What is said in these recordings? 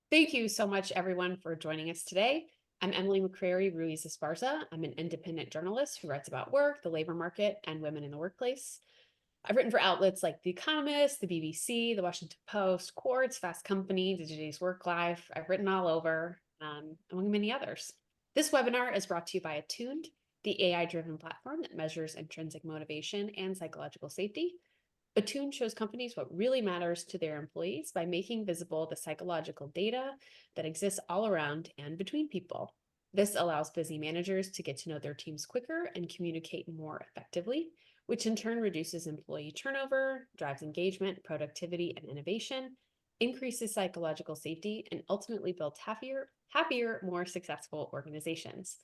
Thank you so much, everyone, for joining us today. I'm Emily McCrary Ruiz Esparza. I'm an independent journalist who writes about work, the labor market, and women in the workplace. I've written for outlets like The Economist, the BBC, the Washington Post, Quartz, Fast Company, Today's Work Life. I've written all over, among many others. This webinar is brought to you by Attuned, the AI-driven platform that measures intrinsic motivation and psychological safety. Attuned shows companies what really matters to their employees by making visible the psychological data that exists all around and between people. This allows busy managers to get to know their teams quicker and communicate more effectively, which in turn reduces employee turnover, drives engagement, productivity, and innovation, increases psychological safety, and ultimately builds happier, more successful organizations.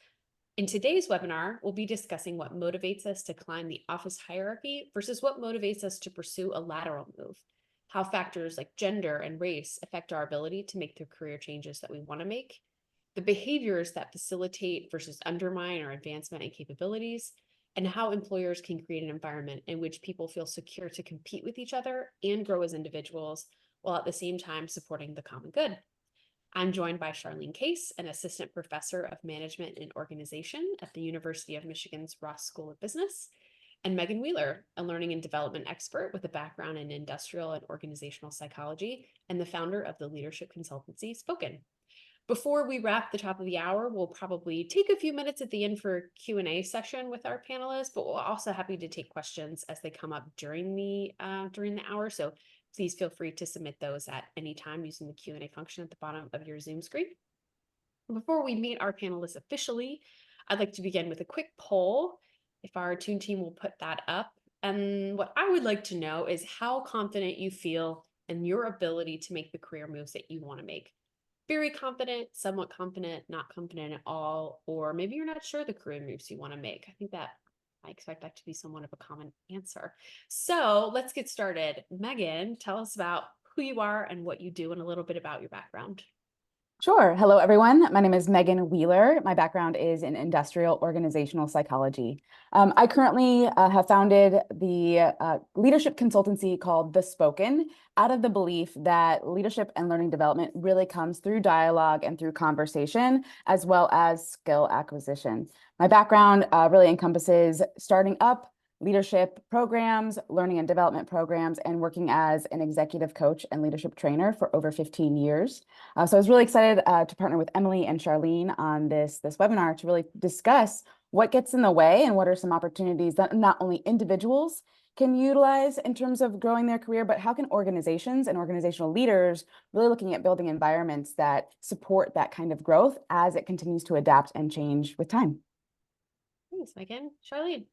In today's webinar, we'll be discussing what motivates us to climb the office hierarchy versus what motivates us to pursue a lateral move, how factors like gender and race affect our ability to make the career changes that we want to make, the behaviors that facilitate versus undermine our advancement and capabilities, and how employers can create an environment in which people feel secure to compete with each other and grow as individuals, while at the same time supporting the common good. I'm joined by Charlene Case, an assistant professor of management and organization at the University of Michigan's Ross School of Business, and Megan Wheeler, a learning and development expert with a background in industrial and organizational psychology and the founder of the leadership consultancy Spoken. Before we wrap the top of the hour, we'll probably take a few minutes at the end for a Q&A session with our panelists, but we're also happy to take questions as they come up during the hour. So please feel free to submit those at any time using the Q&A function at the bottom of your Zoom screen. Before we meet our panelists officially, I'd like to begin with a quick poll. If our Attune team will put that up. And what I would like to know is how confident you feel in your ability to make the career moves that you want to make. Very confident, somewhat confident, not confident at all, or maybe you're not sure the career moves you want to make. I expect that to be somewhat of a common answer. So let's get started. Megan, tell us about who you are and what you do and a little bit about your background. Sure. Hello, everyone. My name is Megan Wheeler. My background is in industrial organizational psychology. I currently have founded the leadership consultancy called The Spoken, out of the belief that leadership and learning development really comes through dialogue and through conversation, as well as skill acquisition. My background really encompasses starting up leadership programs, learning and development programs, and working as an executive coach and leadership trainer for over 15 years. So I was really excited to partner with Emily and Charlene on this webinar to really discuss what gets in the way and what are some opportunities that not only individuals can utilize in terms of growing their career, but how can organizations and organizational leaders really looking at building environments that support that kind of growth as it continues to adapt and change with time. Thanks, Megan. Charlene.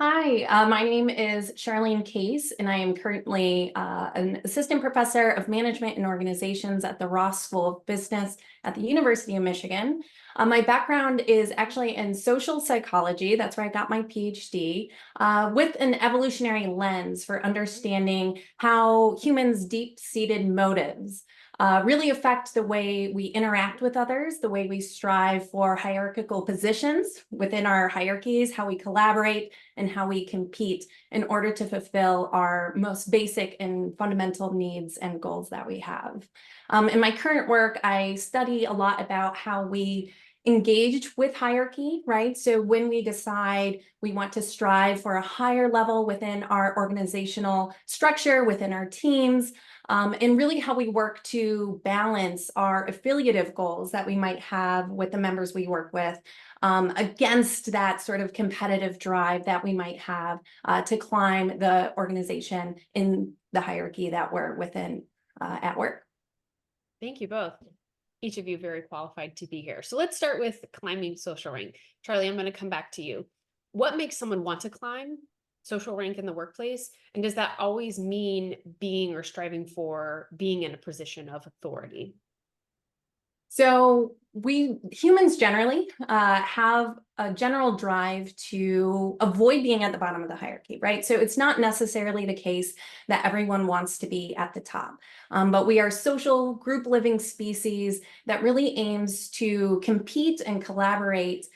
Hi, my name is Charlene Case, and I am currently an assistant professor of management and organizations at the Ross School of Business at the University of Michigan. My background is actually in social psychology. That's where I got my PhD, with an evolutionary lens for understanding how humans' deep-seated motives really affect the way we interact with others, the way we strive for hierarchical positions within our hierarchies, how we collaborate, and how we compete in order to fulfill our most basic and fundamental needs and goals that we have. In my current work, I study a lot about how we engage with hierarchy, right? So when we decide we want to strive for a higher level within our organizational structure, within our teams, and really how we work to balance our affiliative goals that we might have with the members we work with against that sort of competitive drive that we might have to climb the organization in the hierarchy that we're within at work. Thank you both. Each of you very qualified to be here. So let's start with climbing social rank. Charlie, I'm going to come back to you. What makes someone want to climb social rank in the workplace? And does that always mean being or striving for being in a position of authority? So we humans generally have a general drive to avoid being at the bottom of the hierarchy, right? So it's not necessarily the case that everyone wants to be at the top, but we are social group living species that really aims to compete and collaborate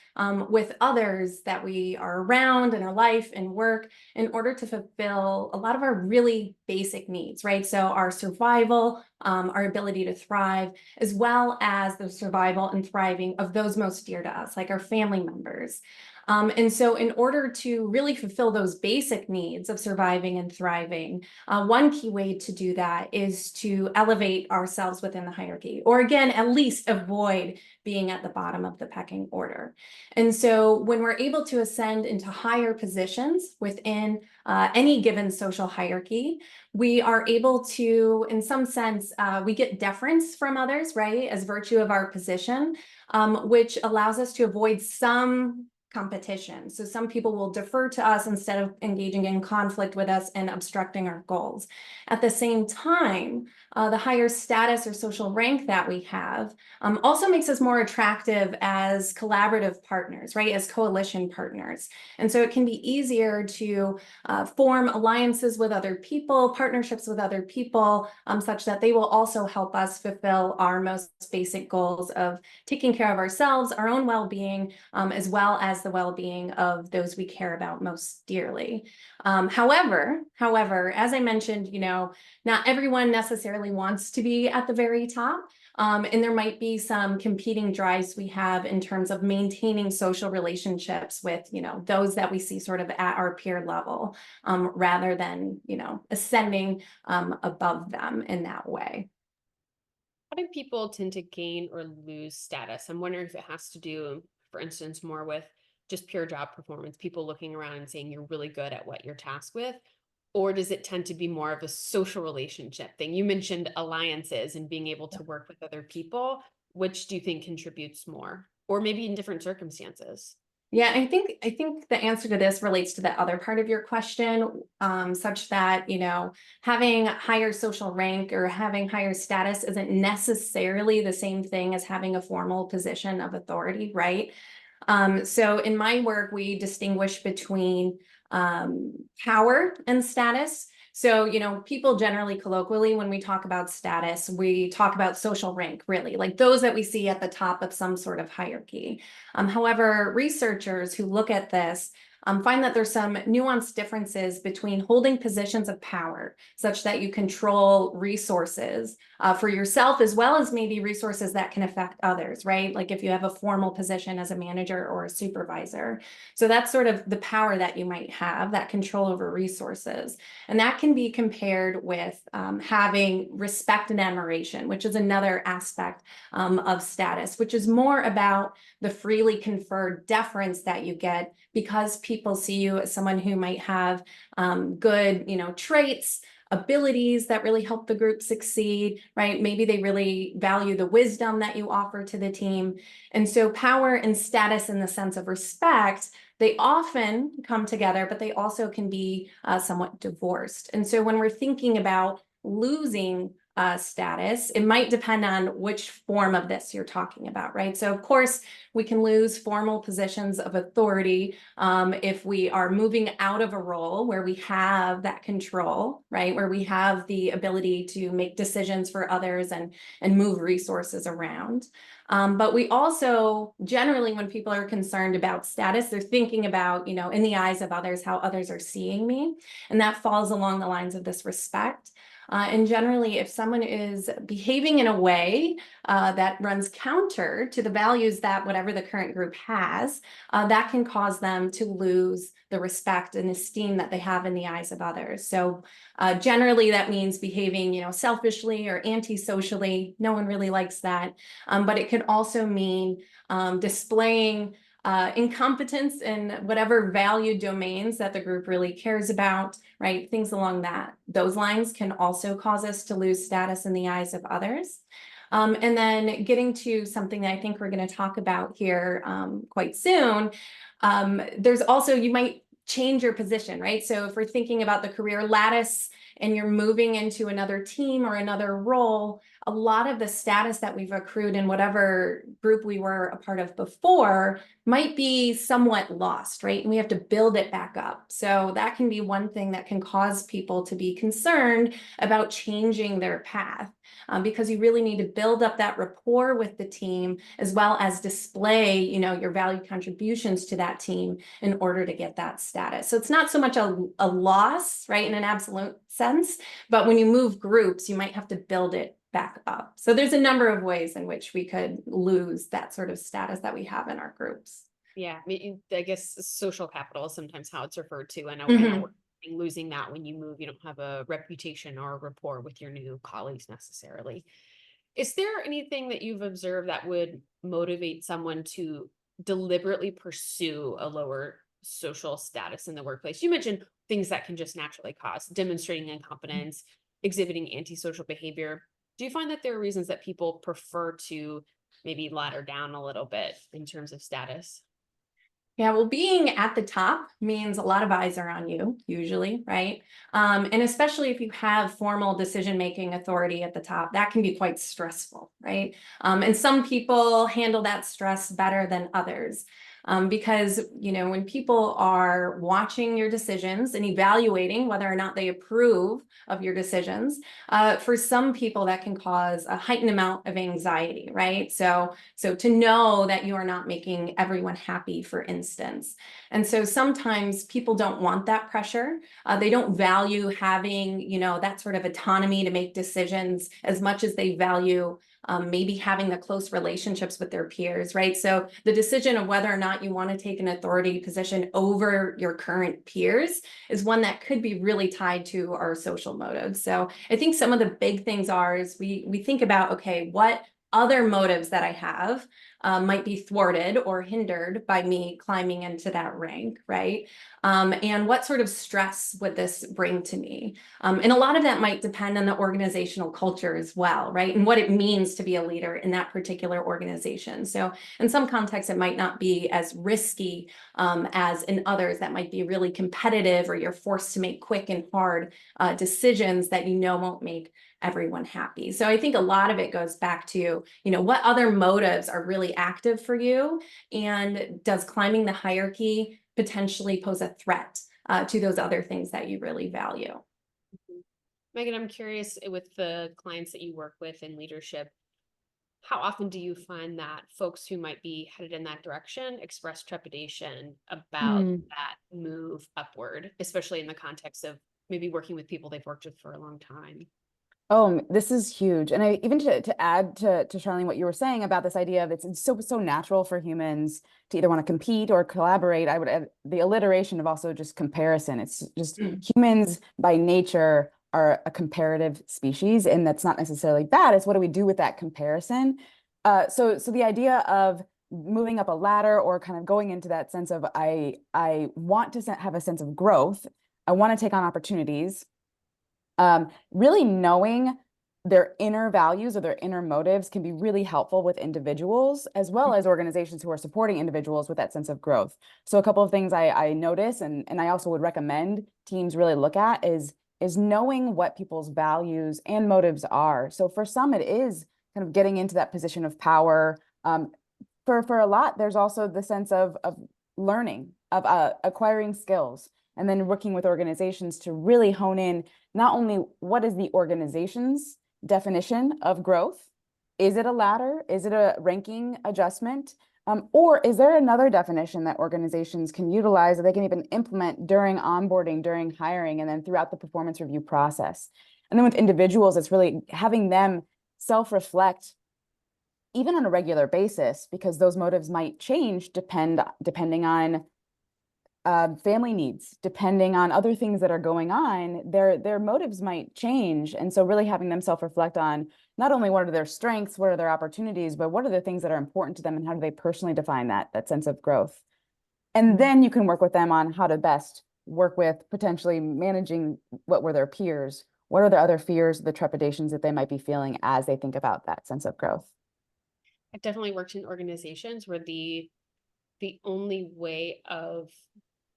with others that we are around in our life and work in order to fulfill a lot of our really basic needs, right? So our survival, our ability to thrive, as well as the survival and thriving of those most dear to us, like our family members. And so in order to really fulfill those basic needs of surviving and thriving, one key way to do that is to elevate ourselves within the hierarchy, or again, at least avoid being at the bottom of the pecking order. And so when we're able to ascend into higher positions within any given social hierarchy, we are able to, in some sense, we get deference from others, right, as virtue of our position, which allows us to avoid some competition. So some people will defer to us instead of engaging in conflict with us and obstructing our goals. At the same time, the higher status or social rank that we have also makes us more attractive as collaborative partners, right? As coalition partners. And so it can be easier to form alliances with other people, partnerships with other people, such that they will also help us fulfill our most basic goals of taking care of ourselves, our own well-being, as well as the well-being of those we care about most dearly. However, as I mentioned, not everyone necessarily wants to be at the very top. And there might be some competing drives we have in terms of maintaining social relationships with, those that we see sort of at our peer level, rather than, ascending above them in that way. How do people tend to gain or lose status? I'm wondering if it has to do, for instance, more with just pure job performance, people looking around and saying you're really good at what you're tasked with, or does it tend to be more of a social relationship thing? You mentioned alliances and being able to work with other people. Which do you think contributes more, or maybe in different circumstances? Yeah, I think the answer to this relates to the other part of your question, such that, having higher social rank or having higher status isn't necessarily the same thing as having a formal position of authority, right? So in my work, we distinguish between power and status. So, people generally colloquially, when we talk about status, we talk about social rank, really, like those that we see at the top of some sort of hierarchy. However, researchers who look at this find that there's some nuanced differences between holding positions of power, such that you control resources for yourself, as well as maybe resources that can affect others, right? Like if you have a formal position as a manager or a supervisor. So that's sort of the power that you might have, that control over resources. And that can be compared with having respect and admiration, which is another aspect of status, which is more about the freely conferred deference that you get because people see you as someone who might have good, traits, abilities that really help the group succeed, right? Maybe they really value the wisdom that you offer to the team. And so power and status in the sense of respect, they often come together, but they also can be somewhat divorced. And so when we're thinking about losing status, it might depend on which form of this you're talking about, right? So of course, we can lose formal positions of authority if we are moving out of a role where we have that control, right? Where we have the ability to make decisions for others and move resources around. But we also, generally, when people are concerned about status, they're thinking about, in the eyes of others, how others are seeing me. And that falls along the lines of this respect. And generally, if someone is behaving in a way that runs counter to the values that whatever the current group has, that can cause them to lose the respect and esteem that they have in the eyes of others. So generally, that means behaving, selfishly or antisocially. No one really likes that. But it could also mean displaying incompetence in whatever value domains that the group really cares about, right? Things along those lines can also cause us to lose status in the eyes of others. And then getting to something that I think we're going to talk about here quite soon, there's also, you might change your position, right? So if we're thinking about the career lattice and you're moving into another team or another role, a lot of the status that we've accrued in whatever group we were a part of before might be somewhat lost, right? And we have to build it back up. So that can be one thing that can cause people to be concerned about changing their path. Because you really need to build up that rapport with the team, as well as display, your value contributions to that team in order to get that status. So it's not so much a loss, right, in an absolute sense, but when you move groups, you might have to build it back up. So there's a number of ways in which we could lose that sort of status that we have in our groups. Yeah, I mean, I guess social capital is sometimes how it's referred to. And losing that when you move, you don't have a reputation or a rapport with your new colleagues necessarily. Is there anything that you've observed that would motivate someone to deliberately pursue a lower social status in the workplace? You mentioned things that can just naturally cause demonstrating incompetence, exhibiting antisocial behavior. Do you find that there are reasons that people prefer to maybe ladder down a little bit in terms of status? Yeah, well, being at the top means a lot of eyes are on you, usually, right? And especially if you have formal decision-making authority at the top, that can be quite stressful, right? And some people handle that stress better than others. Because, when people are watching your decisions and evaluating whether or not they approve of your decisions, for some people that can cause a heightened amount of anxiety, right? So to know that you are not making everyone happy, for instance. And so sometimes people don't want that pressure. They don't value having, that sort of autonomy to make decisions as much as they value maybe having the close relationships with their peers, right? So the decision of whether or not you want to take an authority position over your current peers is one that could be really tied to our social motives. So I think some of the big things is we think about, okay, what other motives that I have might be thwarted or hindered by me climbing into that rank, right? And what sort of stress would this bring to me? And a lot of that might depend on the organizational culture as well, right? And what it means to be a leader in that particular organization. So in some contexts, it might not be as risky as in others that might be really competitive, or you're forced to make quick and hard decisions that won't make everyone happy. So I think a lot of it goes back to, what other motives are really active for you, and does climbing the hierarchy potentially pose a threat to those other things that you really value? Mhm. Megan, I'm curious with the clients that you work with in leadership, how often do you find that folks who might be headed in that direction express trepidation about that move upward, especially in the context of maybe working with people they've worked with for a long time? Oh, this is huge. And I even to add to Charlene, what you were saying about this idea of it's so natural for humans to either want to compete or collaborate. I would add the alliteration of also just comparison. It's just humans by nature are a comparative species, and that's not necessarily bad. It's what do we do with that comparison? So the idea of moving up a ladder, or kind of going into that sense of I want to have a sense of growth. I want to take on opportunities. Really knowing their inner values or their inner motives can be really helpful with individuals, as well as organizations who are supporting individuals with that sense of growth. So a couple of things I notice, and I also would recommend teams really look at is knowing what people's values and motives are. So for some, it is kind of getting into that position of power. For a lot, there's also the sense of learning, of acquiring skills, and then working with organizations to really hone in not only what is the organization's definition of growth, is it a ladder, is it a ranking adjustment, or is there another definition that organizations can utilize that they can even implement during onboarding, during hiring, and then throughout the performance review process. And then with individuals, it's really having them self-reflect even on a regular basis, because those motives might change depending on family needs, depending on other things that are going on. Their motives might change. And so really having them self-reflect on not only what are their strengths, what are their opportunities, but what are the things that are important to them, and how do they personally define that sense of growth. And then you can work with them on how to best work with potentially managing what were their peers, what are the other fears, the trepidations that they might be feeling as they think about that sense of growth. I've definitely worked in organizations where the only way of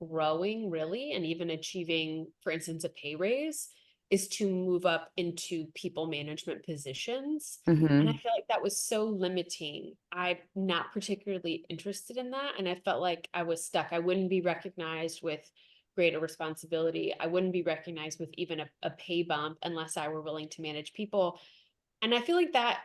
growing really, and even achieving, for instance, a pay raise, is to move up into people management positions. And I Hmm. feel like that was so limiting. I'm not particularly interested in that. And I felt like I was stuck. I wouldn't be recognized with greater responsibility. I wouldn't be recognized with even a pay bump unless I were willing to manage people. And I feel like that,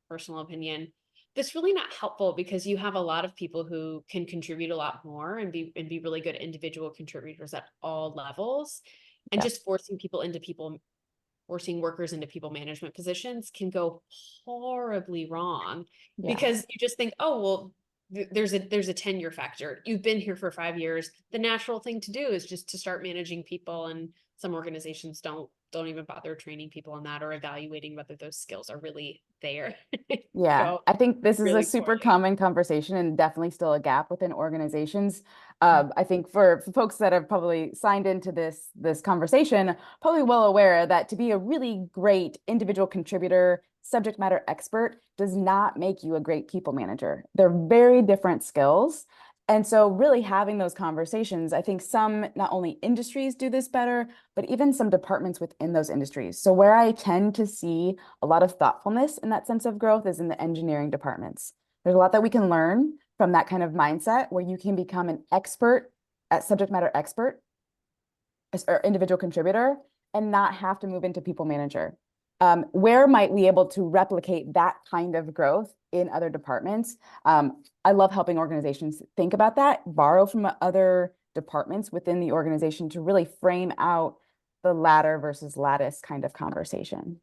personal opinion, that's really not helpful because you have a lot of people who can contribute a lot more and be really good individual contributors at all levels. And Yeah. just forcing workers into people management positions can go horribly wrong Yeah. because you just think, oh, well, there's a tenure factor. You've been here for 5 years. The natural thing to do is just to start managing people, and some organizations don't even bother training people on that or evaluating whether those skills are really there. Yeah, Go I think this is a really super poorly. common conversation and definitely still a gap within organizations. I think for folks that have probably signed into this conversation, probably well aware that to be a really great individual contributor, subject matter expert does not make you a great people manager. They're very different skills. And so really having those conversations, I think some not only industries do this better, but even some departments within those industries. So where I tend to see a lot of thoughtfulness in that sense of growth is in the engineering departments. There's a lot that we can learn from that kind of mindset where you can become an expert at subject matter expert or individual contributor and not have to move into people manager. Where might we able to replicate that kind of growth in other departments? I love helping organizations think about that, borrow from other departments within the organization to really frame out the ladder versus lattice kind of conversation.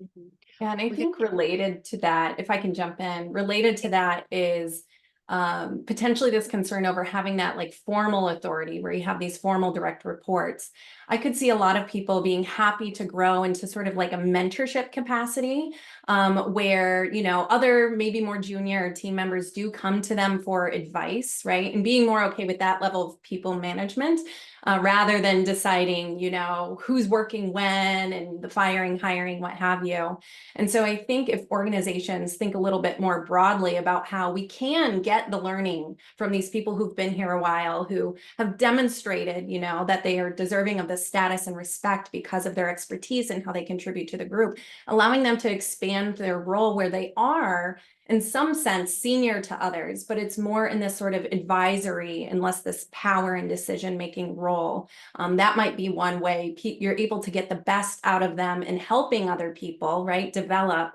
Mhm. Yeah, and I We could, think related to that, if I can jump in, related to that is potentially this concern over having that like formal authority where you have these formal direct reports. I could see a lot of people being happy to grow into sort of like a mentorship capacity where, you know, other maybe more junior team members do come to them for advice, right? And being more okay with that level of people management rather than deciding, you know, who's working when and the firing, hiring, what have you. And so I think if organizations think a little bit more broadly about how we can get the learning from these people who've been here a while, who have demonstrated, you know, that they are deserving of this status and respect because of their expertise and how they contribute to the group, allowing them to expand their role where they are in some sense senior to others, but it's more in this sort of advisory and less this power and decision making role. That might be one way you're able to get the best out of them in helping other people, right, develop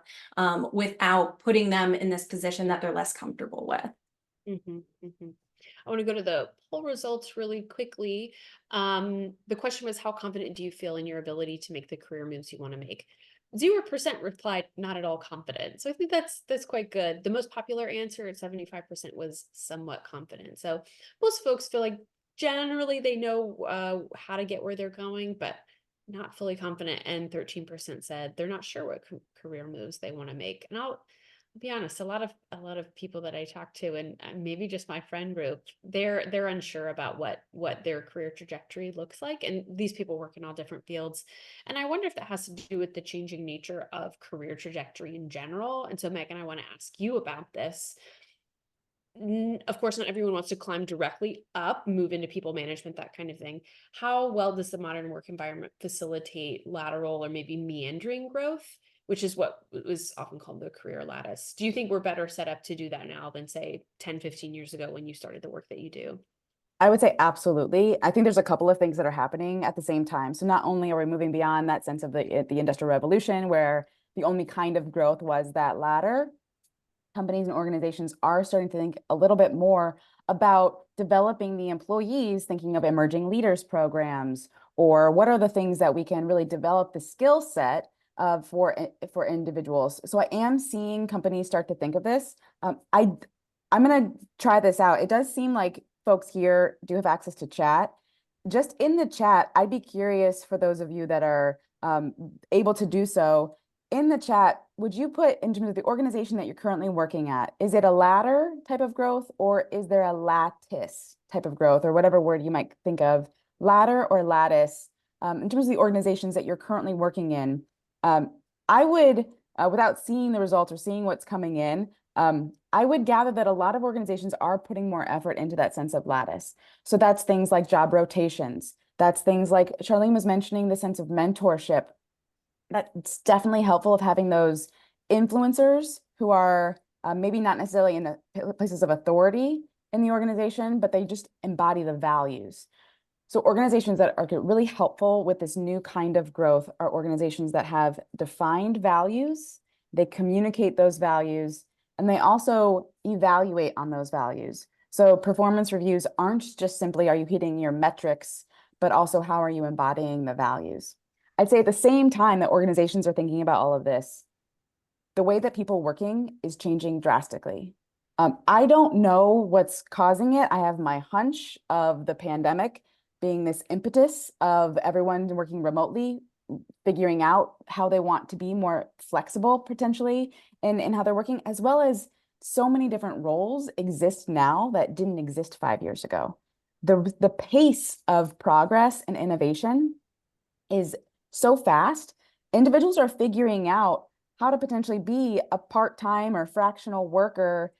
without putting them in this position that they're less comfortable with. mhm, mhm. I want to go to the poll results really quickly. The question was, how confident do you feel in your ability to make the career moves you want to make? 0% replied, not at all confident. So I think that's quite good. The most popular answer at 75% was somewhat confident. So most folks feel like generally they know how to get where they're going, but not fully confident. And 13% said they're not sure what career moves they want to make. And I'll be honest, a lot of people that I talk to, and maybe just my friend group, they're unsure about what their career trajectory looks like. And these people work in all different fields. And I wonder if that has to do with the changing nature of career trajectory in general. And so, Megan, I want to ask you about this. Of course, not everyone wants to climb directly up, move into people management, that kind of thing. How well does the modern work environment facilitate lateral or maybe meandering growth, which is what was often called the career lattice? Do you think we're better set up to do that now than, say, 10, 15 years ago when you started the work that you do? I would say absolutely. I think there's a couple of things that are happening at the same time. So not only are we moving beyond that sense of the Industrial Revolution, where the only kind of growth was that ladder, companies and organizations are starting to think a little bit more about developing the employees, thinking of emerging leaders programs, or what are the things that we can really develop the skill set for individuals. So I am seeing companies start to think of this. I'm going to try this out. It does seem like folks here do have access to chat. Just in the chat, I'd be curious for those of you that are able to do so. In the chat, would you put in terms of the organization that you're currently working at, is it a ladder type of growth or is there a lattice type of growth or whatever word you might think of, ladder or lattice? In terms of the organizations that you're currently working in, I would, without seeing the results or seeing what's coming in, I would gather that a lot of organizations are putting more effort into that sense of lattice. So that's things like job rotations. That's things like Charlene was mentioning, the sense of mentorship. That's definitely helpful of having those influencers who are maybe not necessarily in the places of authority in the organization, but they just embody the values. So organizations that are really helpful with this new kind of growth are organizations that have defined values, they communicate those values, and they also evaluate on those values. So performance reviews aren't just simply, are you hitting your metrics, but also how are you embodying the values? I'd say at the same time that organizations are thinking about all of this, the way that people working is changing drastically. I don't know what's causing it. I have my hunch of the pandemic being this impetus of everyone working remotely, figuring out how they want to be more flexible potentially in how they're working, as well as so many different roles exist now that didn't exist 5 years ago. The pace of progress and innovation is so fast. Individuals are figuring out how to potentially be a part-time or fractional worker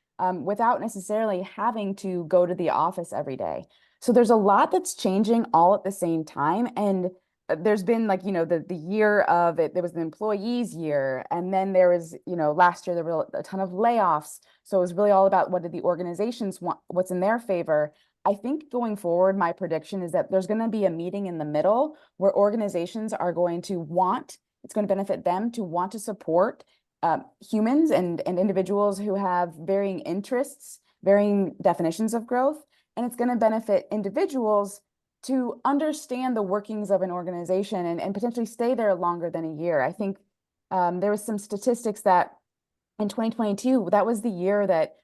without necessarily having to go to the office every day. So there's a lot that's changing all at the same time. And there's been like, the year of it, there was the employees year. And then there was, last year there were a ton of layoffs. So it was really all about what did the organizations want, what's in their favor. I think going forward, my prediction is that there's going to be a meeting in the middle where organizations are going to want, it's going to benefit them to want to support humans and individuals who have varying interests, varying definitions of growth. And it's going to benefit individuals to understand the workings of an organization and potentially stay there longer than a year. I think there was some statistics that in 2022, that was the year that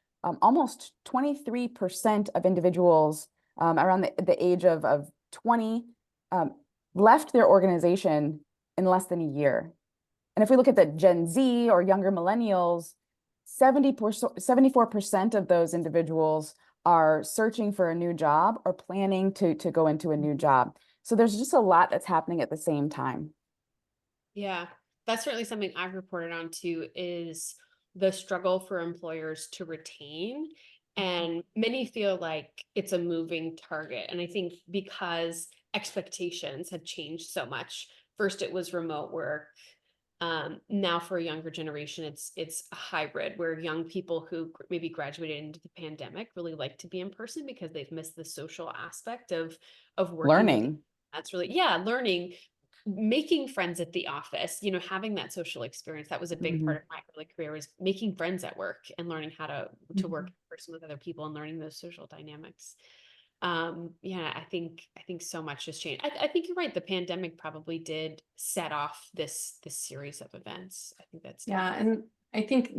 almost 23% of individuals around the age of 20 um, left their organization in less than a year. And if we look at the Gen Z or younger millennials, 74% of those individuals are searching for a new job or planning to go into a new job. So there's just a lot that's happening at the same time. Yeah, that's certainly something I've reported on too, is the struggle for employers to retain. And many feel like it's a moving target. And I think because expectations have changed so much. First, it was remote work. Now for a younger generation, it's a hybrid where young people who maybe graduated into the pandemic really like to be in person because they've missed the social aspect of working with. Learning. That's really, yeah, learning, making friends at the office, having that social experience. That was a big Mhm. part of my early career, was making friends at work and learning how to work in person with other people and learning those social dynamics. Yeah, I think so much has changed. I think you're right. The pandemic probably did set off this series of events. I think that's Yeah, definitely. and I think,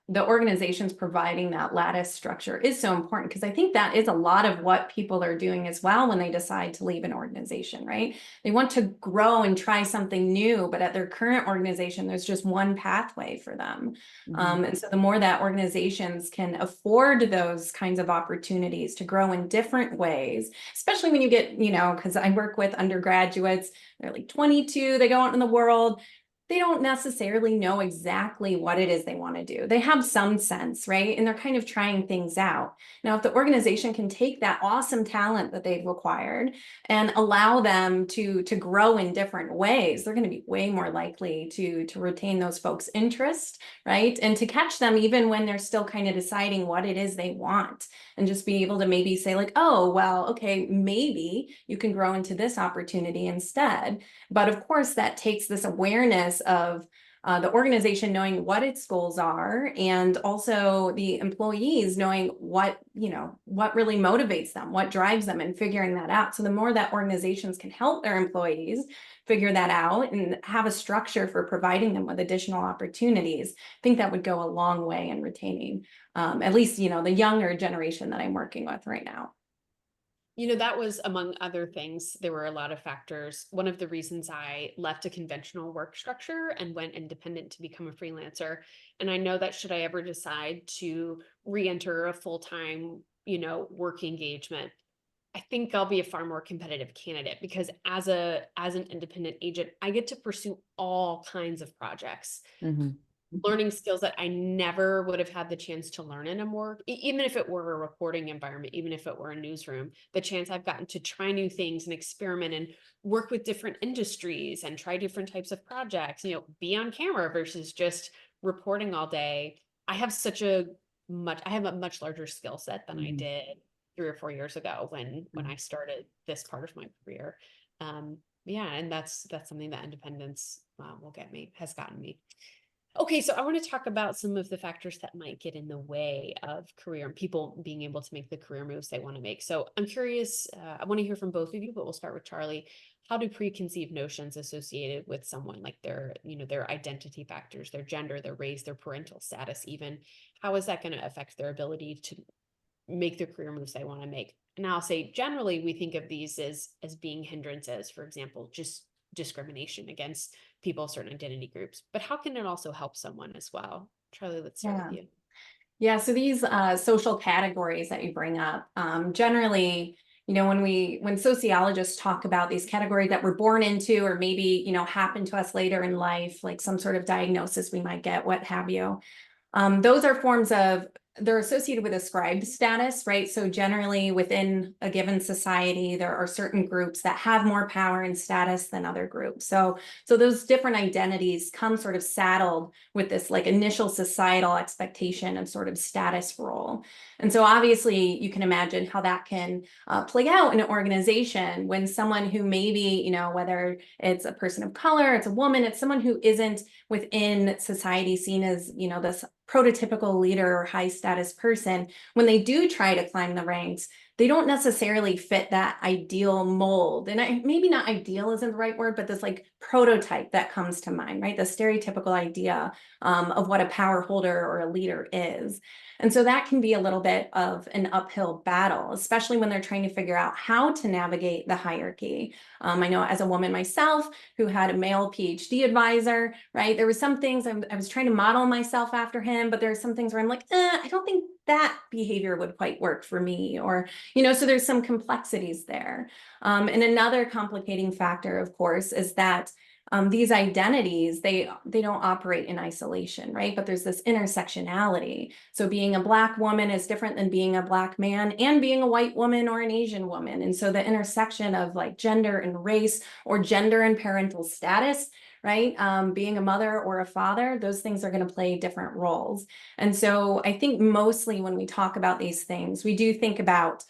the organizations providing that lattice structure is so important because I think that is a lot of what people are doing as well when they decide to leave an organization, right? They want to grow and try something new, but at their current organization, there's just one pathway for them. Mhm. And so the more that organizations can afford those kinds of opportunities to grow in different ways, especially when you get, because I work with undergraduates, they're like 22, they go out in the world, they don't necessarily know exactly what it is they want to do. They have some sense, right? And they're kind of trying things out. Now, if the organization can take that awesome talent that they've acquired and allow them to grow in different ways, they're going to be way more likely to retain those folks' interest, right? And to catch them even when they're still kind of deciding what it is they want, and just be able to maybe say like, oh, well, okay, maybe you can grow into this opportunity instead. But of course, that takes this awareness of the organization knowing what its goals are, and also the employees knowing what really motivates them, what drives them, and figuring that out. So the more that organizations can help their employees figure that out and have a structure for providing them with additional opportunities, I think that would go a long way in retaining at least the younger generation that I'm working with right now. That was among other things. There were a lot of factors. One of the reasons I left a conventional work structure and went independent to become a freelancer. And I know that should I ever decide to re-enter a full-time, work engagement, I think I'll be a far more competitive candidate because as an independent agent, I get to pursue all kinds of projects. Mhm. learning skills that I never would have had the chance to learn in a more, even if it were a reporting environment, even if it were a newsroom, the chance I've gotten to try new things and experiment and work with different industries and try different types of projects, be on camera versus just reporting all day. I have I have a much larger skill set than I did 3 or 4 years ago when I started this part of my career. Yeah, and that's something that independence has gotten me. Okay, so I want to talk about some of the factors that might get in the way of career and people being able to make the career moves they want to make. So I'm curious, I want to hear from both of you, but we'll start with Charlie. How do preconceived notions associated with someone, like their identity factors, their gender, their race, their parental status even, how is that going to affect their ability to make the career moves they want to make? And I'll say generally we think of these as being hindrances, for example, just discrimination against people of certain identity groups, but how can it also help someone as well? Charlie, let's start with you. Yeah, so these social categories that you bring up, generally, when sociologists talk about these categories that we're born into, or maybe, happen to us later in life, like some sort of diagnosis we might get, what have you, those are forms of, they're associated with ascribed status, right? So generally within a given society, there are certain groups that have more power and status than other groups. So those different identities come sort of saddled with this like initial societal expectation of sort of status role. And so obviously you can imagine how that can play out in an organization when someone who maybe, whether it's a person of color, it's a woman, it's someone who isn't within society seen as, this prototypical leader or high status person, when they do try to climb the ranks, they don't necessarily fit that ideal mold. And maybe not ideal isn't the right word, but this like prototype that comes to mind, right? The stereotypical idea of what a power holder or a leader is. And so that can be a little bit of an uphill battle, especially when they're trying to figure out how to navigate the hierarchy. I know as a woman myself who had a male PhD advisor, right? There were some things I was trying to model myself after him, but there are some things where I'm like, I don't think that behavior would quite work for me, or, so there's some complexities there. And another complicating factor, of course, is that these identities, they don't operate in isolation, right? But there's this intersectionality. So being a Black woman is different than being a Black man and being a white woman or an Asian woman. And so the intersection of like gender and race, or gender and parental status, right? Being a mother or a father, those things are going to play different roles. And so I think mostly when we talk about these things, we do think about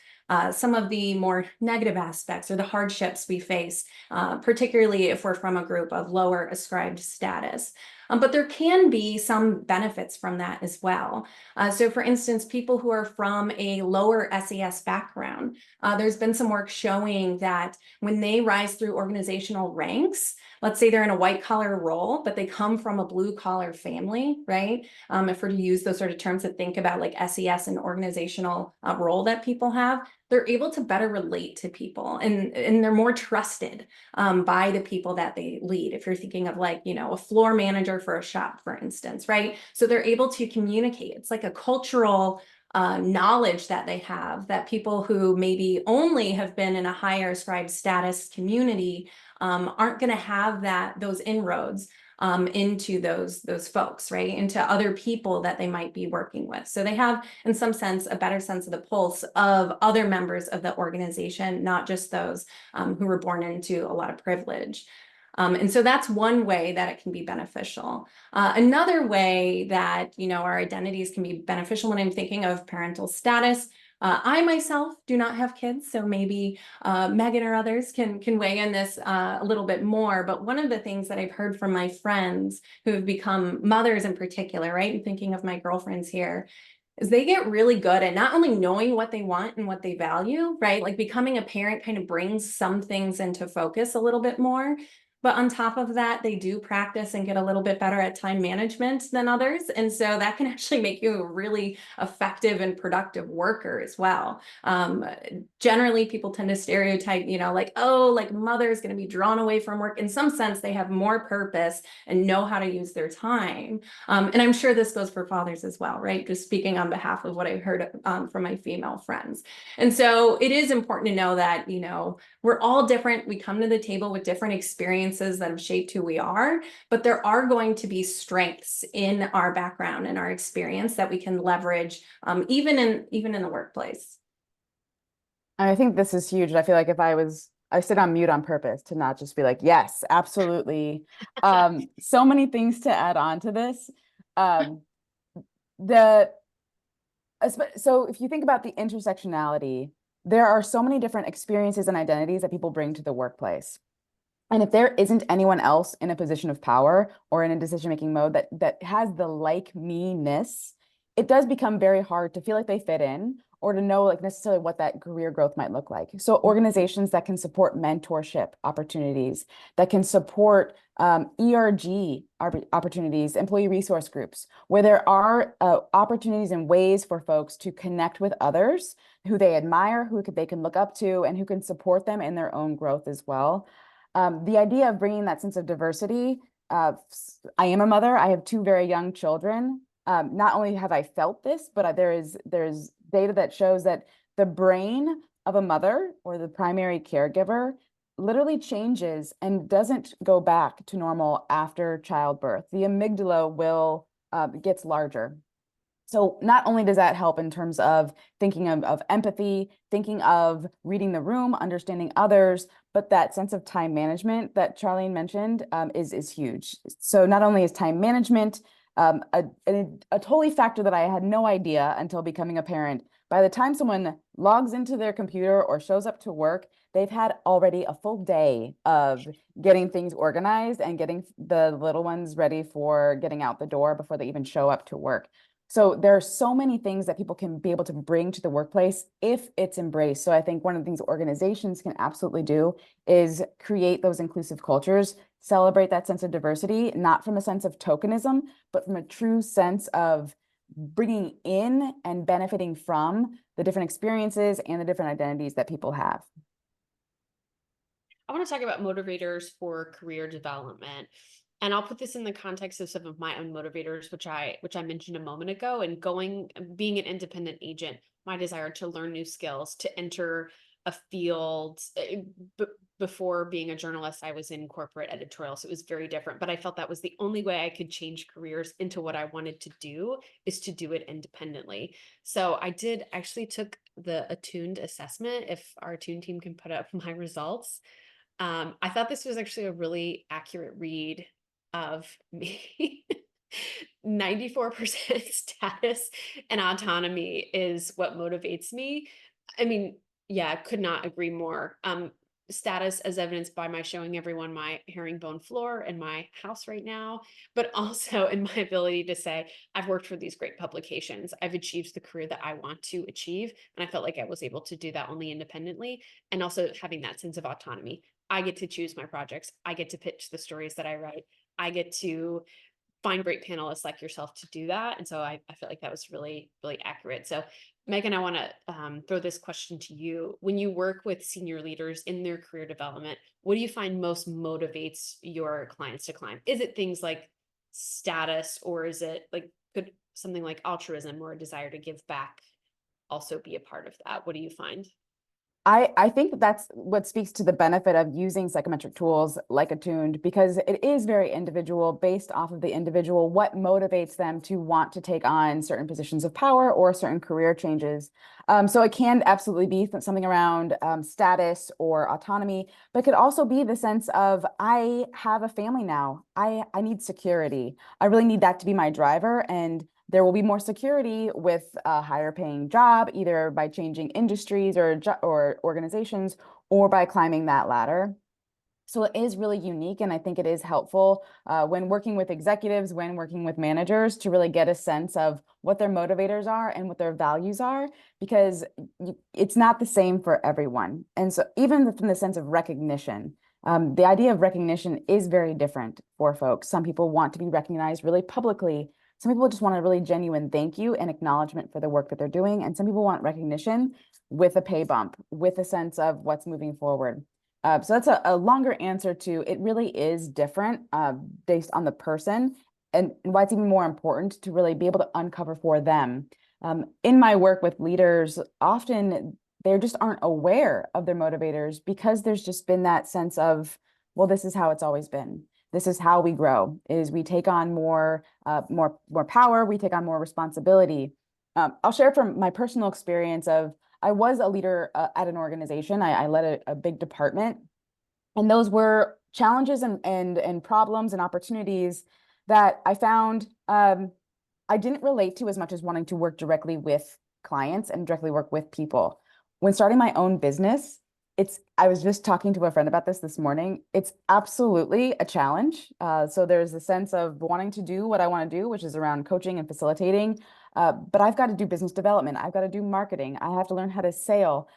some of the more negative aspects or the hardships we face, particularly if we're from a group of lower ascribed status. But there can be some benefits from that as well. So for instance, people who are from a lower SES background, there's been some work showing that when they rise through organizational ranks, let's say they're in a white collar role, but they come from a blue collar family, right? If we're to use those sort of terms to think about like SES and organizational role that people have, they're able to better relate to people, and they're more trusted by the people that they lead. If you're thinking of like, a floor manager for a shop, for instance, right? So they're able to communicate. It's like a cultural knowledge that they have that people who maybe only have been in a higher ascribed status community aren't going to have those inroads into those folks, right? Into other people that they might be working with. So they have, in some sense, a better sense of the pulse of other members of the organization, not just those who were born into a lot of privilege. And so that's one way that it can be beneficial. Another way that, our identities can be beneficial when I'm thinking of parental status. I myself do not have kids, so maybe Megan or others can weigh in this a little bit more. But one of the things that I've heard from my friends who have become mothers in particular, right? And thinking of my girlfriends here, is they get really good at not only knowing what they want and what they value, right? Like becoming a parent kind of brings some things into focus a little bit more. But on top of that, they do practice and get a little bit better at time management than others. And so that can actually make you a really effective and productive worker as well. Generally, people tend to stereotype, like, oh, like mother is going to be drawn away from work. In some sense, they have more purpose and know how to use their time. And I'm sure this goes for fathers as well, right? Just speaking on behalf of what I heard from my female friends. And so it is important to know that, we're all different. We come to the table with different experiences experiences that have shaped who we are, but there are going to be strengths in our background and our experience that we can leverage, even in the workplace. I think this is huge. I feel like I sit on mute on purpose to not just be like, yes, absolutely. So many things to add on to this. Um, the So if you think about the intersectionality, there are so many different experiences and identities that people bring to the workplace. And if there isn't anyone else in a position of power or in a decision-making mode that has the like me-ness, it does become very hard to feel like they fit in or to know like necessarily what that career growth might look like. So organizations that can support mentorship opportunities, that can support ERG opportunities, employee resource groups, where there are opportunities and ways for folks to connect with others who they admire, they can look up to, and who can support them in their own growth as well. The idea of bringing that sense of diversity, I am a mother. I have two very young children. Not only have I felt this, but there's data that shows that the brain of a mother or the primary caregiver literally changes and doesn't go back to normal after childbirth. The amygdala will gets larger. So not only does that help in terms of thinking of empathy, thinking of reading the room, understanding others, but that sense of time management that Charlene mentioned is huge. So not only is time management a totally factor that I had no idea until becoming a parent. By the time someone logs into their computer or shows up to work, they've had already a full day of getting things organized and getting the little ones ready for getting out the door before they even show up to work. So there are so many things that people can be able to bring to the workplace if it's embraced. So I think one of the things organizations can absolutely do is create those inclusive cultures, celebrate that sense of diversity, not from a sense of tokenism, but from a true sense of bringing in and benefiting from the different experiences and the different identities that people have. I want to talk about motivators for career development. And I'll put this in the context of some of my own motivators, which I mentioned a moment ago, and being an independent agent, my desire to learn new skills, to enter a field. Before being a journalist, I was in corporate editorial, so it was very different. But I felt that was the only way I could change careers into what I wanted to do, is to do it independently. So I actually took the Attuned assessment. If our Attuned team can put up my results. I thought this was actually a really accurate read of me. 94% status and autonomy is what motivates me. I mean, yeah, could not agree more. Status as evidenced by my showing everyone my herringbone floor in my house right now, but also in my ability to say, I've worked for these great publications. I've achieved the career that I want to achieve. And I felt like I was able to do that only independently. And also having that sense of autonomy. I get to choose my projects. I get to pitch the stories that I write. I get to find great panelists like yourself to do that. And so I feel like that was really, really accurate. So Megan, I want to throw this question to you. When you work with senior leaders in their career development, what do you find most motivates your clients to climb? Is it things like status, or is it like, could something like altruism or a desire to give back also be a part of that? What do you find? I think that's what speaks to the benefit of using psychometric tools like Attuned, because it is very individual, based off of the individual, what motivates them to want to take on certain positions of power or certain career changes. So it can absolutely be something around status or autonomy, but it could also be the sense of, I have a family now. I need security. I really need that to be my driver. And there will be more security with a higher paying job, either by changing industries or organizations, or by climbing that ladder. So it is really unique, and I think it is helpful when working with executives, when working with managers, to really get a sense of what their motivators are and what their values are, because it's not the same for everyone. And so even from the sense of recognition, the idea of recognition is very different for folks. Some people want to be recognized really publicly. Some people just want a really genuine thank you and acknowledgement for the work that they're doing. And some people want recognition with a pay bump, with a sense of what's moving forward. So that's a longer answer to, it really is different based on the person, and why it's even more important to really be able to uncover for them. In my work with leaders, often they just aren't aware of their motivators, because there's just been that sense of well, this is how it's always been. This is how we grow, is we take on more power, we take on more responsibility. I'll share from my personal experience of, I was a leader at an organization. I led a big department, and those were challenges and problems and opportunities that I found I didn't relate to as much as wanting to work directly with clients and directly work with people. When starting my own business, I was just talking to a friend about this morning. It's absolutely a challenge. So there's a sense of wanting to do what I want to do, which is around coaching and facilitating. But I've got to do business development. I've got to do marketing. I have to learn how to sell.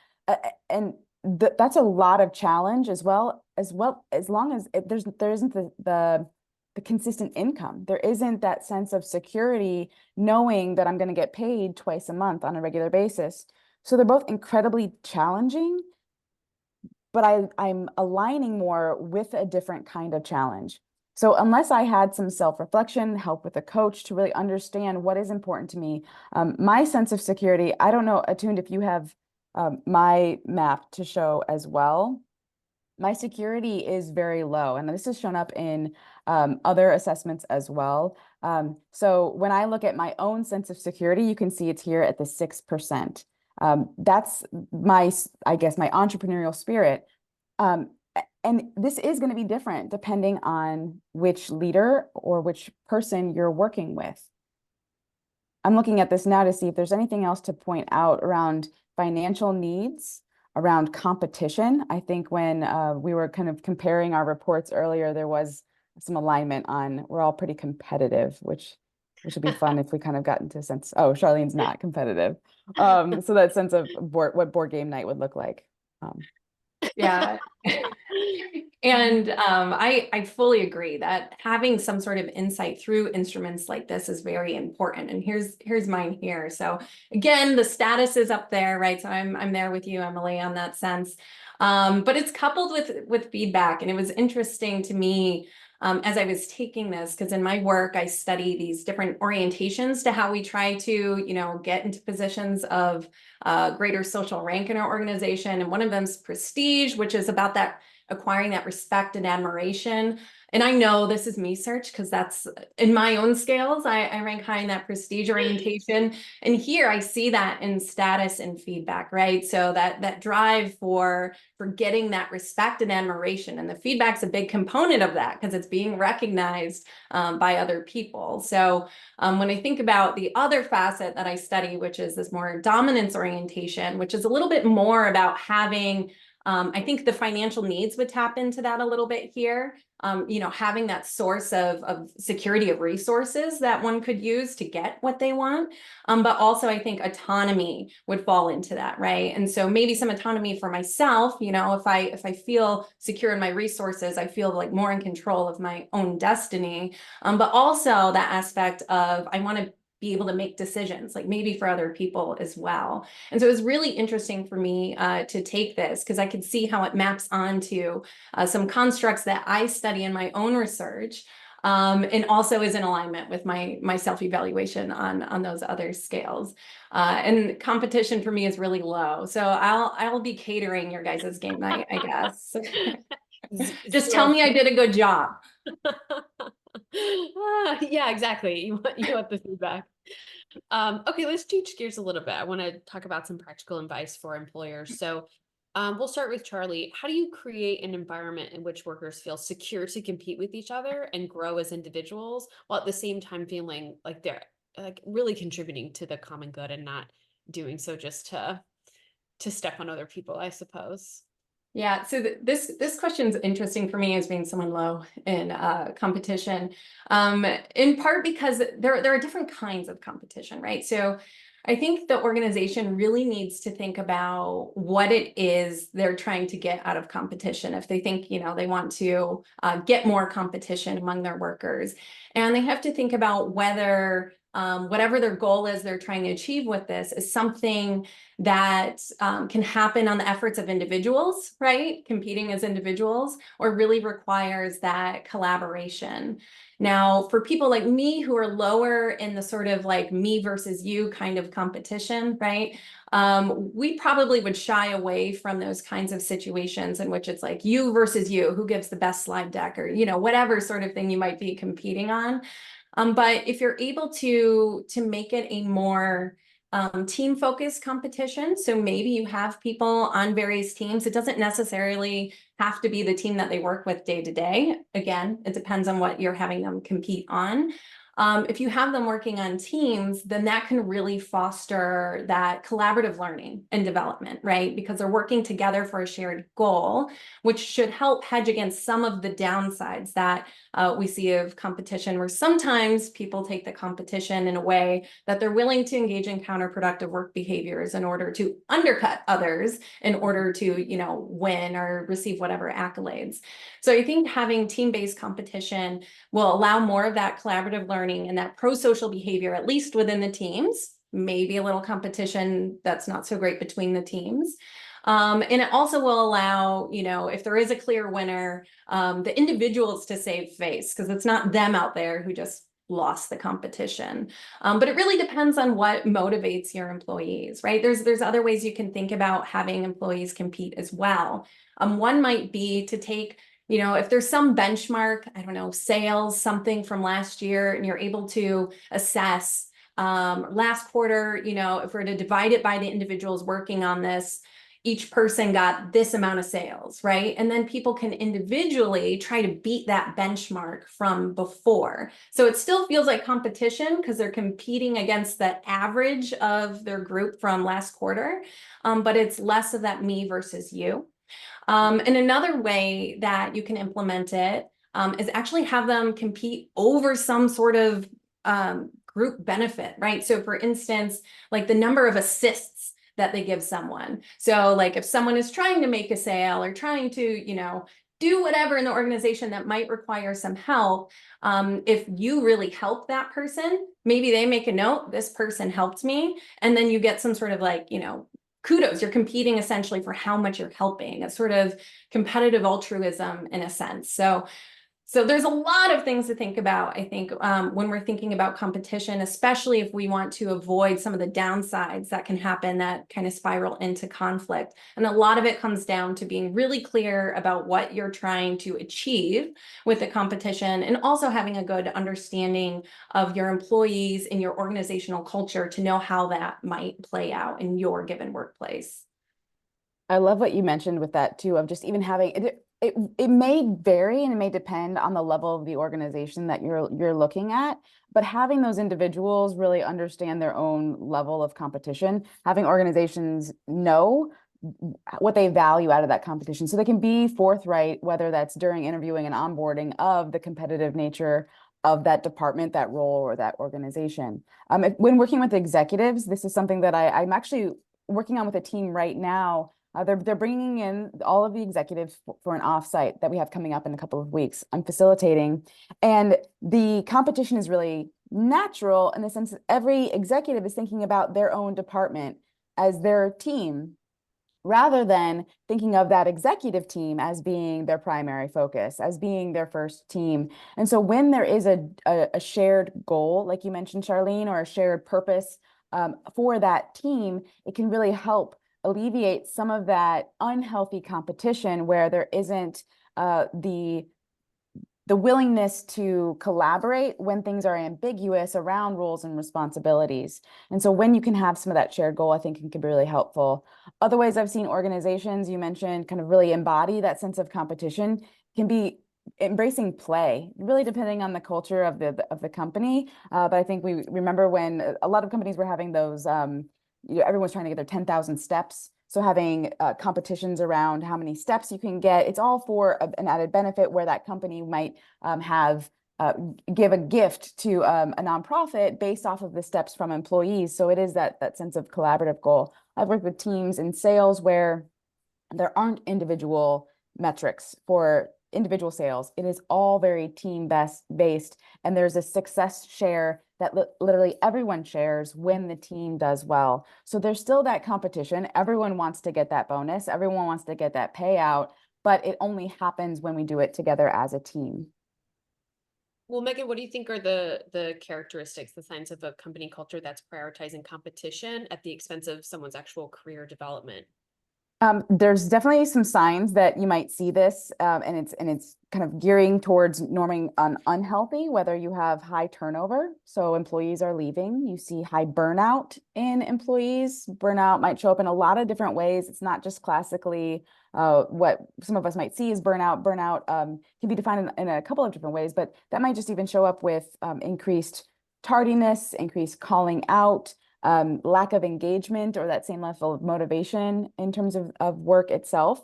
And that's a lot of challenge as well, as long as there isn't the consistent income. There isn't that sense of security, knowing that I'm going to get paid twice a month on a regular basis. So they're both incredibly challenging, but I'm aligning more with a different kind of challenge. So unless I had some self-reflection, help with a coach to really understand what is important to me, my sense of security, I don't know, Attuned, if you have my map to show as well. My security is very low, and this has shown up in other assessments as well. So when I look at my own sense of security, you can see it's here at the 6%. That's I guess, my entrepreneurial spirit. And this is going to be different depending on which leader or which person you're working with. I'm looking at this now to see if there's anything else to point out around financial needs, around competition. I think when we were kind of comparing our reports earlier, there was some alignment on, we're all pretty competitive, which would be fun if we kind of got into a sense, oh, Charlene's not competitive. So that sense of what board game night would look like. Yeah. And I fully agree that having some sort of insight through instruments like this is very important. And here's mine here. So again, the status is up there, right? So I'm there with you, Emily, on that sense. But it's coupled with feedback. And it was interesting to me as I was taking this, because in my work, I study these different orientations to how we try to, get into positions of greater social rank in our organization. And one of them is prestige, which is about that acquiring that respect and admiration. And I know this is me search because that's in my own scales. I rank high in that prestige orientation. And here I see that in status and feedback, right? So that drive for getting that respect and admiration. And the feedback's a big component of that because it's being recognized by other people. So when I think about the other facet that I study, which is this more dominance orientation, which is a little bit more about having I think the financial needs would tap into that a little bit here. Having that source of security of resources that one could use to get what they want. But also I think autonomy would fall into that, right? And so maybe some autonomy for myself, if I feel secure in my resources, I feel like more in control of my own destiny. But also that aspect of I want to be able to make decisions, like maybe for other people as well. And so it was really interesting for me to take this because I could see how it maps onto some constructs that I study in my own research, and also is in alignment with my self-evaluation on those other scales. And competition for me is really low. So I'll be catering your guys' game night, I guess. Just tell me I did a good job. Yeah, exactly. You want the feedback. Okay, let's change gears a little bit. I want to talk about some practical advice for employers. So we'll start with Charlie. How do you create an environment in which workers feel secure to compete with each other and grow as individuals, while at the same time feeling like they're like really contributing to the common good and not doing so just to step on other people, I suppose? Yeah, so this question is interesting for me as being someone low in competition, in part because there are different kinds of competition, right? So I think the organization really needs to think about what it is they're trying to get out of competition. If they think, they want to get more competition among their workers, and they have to think about whether whatever their goal is they're trying to achieve with this is something that can happen on the efforts of individuals, right? Competing as individuals, or really requires that collaboration. Now, for people like me who are lower in the sort of like me versus you kind of competition, right? We probably would shy away from those kinds of situations in which it's like you versus you, who gives the best slide deck, or, you know, whatever sort of thing you might be competing on. But if you're able to make it a more team-focused competition, so maybe you have people on various teams. It doesn't necessarily have to be the team that they work with day to day. Again, it depends on what you're having them compete on. If you have them working on teams, then that can really foster that collaborative learning and development, right? Because they're working together for a shared goal, which should help hedge against some of the downsides that we see of competition, where sometimes people take the competition in a way that they're willing to engage in counterproductive work behaviors in order to undercut others in order to, you know, win or receive whatever accolades. So I think having team-based competition will allow more of that collaborative learning and that pro-social behavior, at least within the teams, maybe a little competition that's not so great between the teams. And it also will allow, you know, if there is a clear winner, the individuals to save face, because it's not them out there who just lost the competition. But it really depends on what motivates your employees, right? There's other ways you can think about having employees compete as well. One might be to take, you know, if there's some benchmark, I don't know, sales, something from last year, and you're able to assess last quarter, you know, if we're to divide it by the individuals working on this, each person got this amount of sales, right? And then people can individually try to beat that benchmark from before. So it still feels like competition because they're competing against the average of their group from last quarter, but it's less of that me versus you. And another way that you can implement it is actually have them compete over some sort of group benefit, right? So for instance, like the number of assists that they give someone. So like if someone is trying to make a sale or trying to, you know, do whatever in the organization that might require some help, if you really help that person, maybe they make a note, this person helped me, and then you get some sort of like, you know, kudos. You're competing essentially for how much you're helping, a sort of competitive altruism in a sense. So there's a lot of things to think about, I think, when we're thinking about competition, especially if we want to avoid some of the downsides that can happen that kind of spiral into conflict. And a lot of it comes down to being really clear about what you're trying to achieve with the competition, and also having a good understanding of your employees and your organizational culture to know how that might play out in your given workplace. I love what you mentioned with that too, of just even having it. It may vary and it may depend on the level of the organization that you're looking at, but having those individuals really understand their own level of competition, having organizations know what they value out of that competition, so they can be forthright, whether that's during interviewing and onboarding, of the competitive nature of that department, that role, or that organization. When working with executives, this is something that I'm actually working on with a team right now. They're bringing in all of the executives for an offsite that we have coming up in a couple of weeks. I'm facilitating, and the competition is really natural in the sense that every executive is thinking about their own department as their team, rather than thinking of that executive team as being their primary focus, as being their first team. And so when there is a shared goal, like you mentioned, Charlene, or a shared purpose for that team, it can really help alleviate some of that unhealthy competition where there isn't the willingness to collaborate when things are ambiguous around roles and responsibilities. And so when you can have some of that shared goal, I think it can be really helpful. Other ways I've seen organizations, you mentioned, kind of really embody that sense of competition, can be embracing play, really depending on the culture of the company. But I think we remember when a lot of companies were having those, everyone's trying to get their 10,000 steps. So having competitions around how many steps you can get, it's all for an added benefit, where that company might give a gift to a nonprofit based off of the steps from employees. So it is that sense of collaborative goal. I've worked with teams in sales where there aren't individual metrics for individual sales. It is all very team based, and there's a success share that literally everyone shares when the team does well. So there's still that competition. Everyone wants to get that bonus. Everyone wants to get that payout, but it only happens when we do it together as a team. Well, Megan, what do you think are the characteristics, the signs of a company culture that's prioritizing competition at the expense of someone's actual career development? There's definitely some signs that you might see this, and it's kind of gearing towards norming unhealthy, whether you have high turnover, so employees are leaving. You see high burnout in employees. Burnout might show up in a lot of different ways. It's not just classically what some of us might see as burnout. Burnout can be defined in a couple of different ways, but that might just even show up with increased tardiness, increased calling out, lack of engagement or that same level of motivation in terms of work itself.